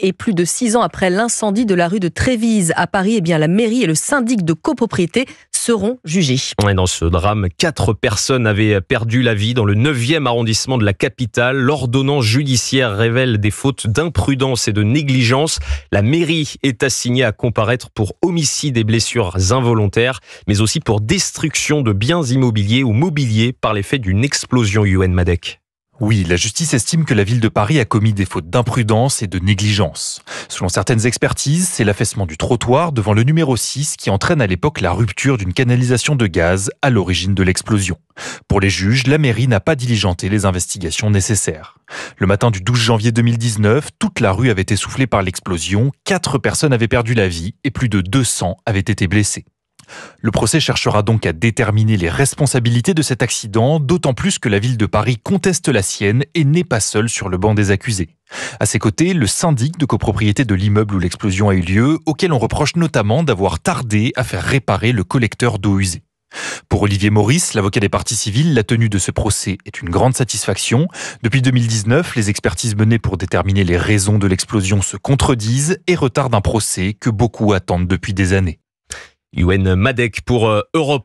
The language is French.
Et plus de 6 ans après l'incendie de la rue de Trévise à Paris, la mairie et le syndic de copropriété seront jugés. Et dans ce drame, 4 personnes avaient perdu la vie dans le 9e arrondissement de la capitale. L'ordonnance judiciaire révèle des fautes d'imprudence et de négligence. La mairie est assignée à comparaître pour homicide et blessures involontaires, mais aussi pour destruction de biens immobiliers ou mobiliers par l'effet d'une explosion. Yoann Madec. Oui, la justice estime que la ville de Paris a commis des fautes d'imprudence et de négligence. Selon certaines expertises, c'est l'affaissement du trottoir devant le numéro 6 qui entraîne à l'époque la rupture d'une canalisation de gaz à l'origine de l'explosion. Pour les juges, la mairie n'a pas diligenté les investigations nécessaires. Le matin du 12 janvier 2019, toute la rue avait été soufflée par l'explosion, 4 personnes avaient perdu la vie et plus de 200 avaient été blessées. Le procès cherchera donc à déterminer les responsabilités de cet accident, d'autant plus que la ville de Paris conteste la sienne et n'est pas seule sur le banc des accusés. À ses côtés, le syndic de copropriété de l'immeuble où l'explosion a eu lieu, auquel on reproche notamment d'avoir tardé à faire réparer le collecteur d'eau usée. Pour Olivier Maurice, l'avocat des parties civiles, la tenue de ce procès est une grande satisfaction. Depuis 2019, les expertises menées pour déterminer les raisons de l'explosion se contredisent et retardent un procès que beaucoup attendent depuis des années. Yoann Madec pour Europe.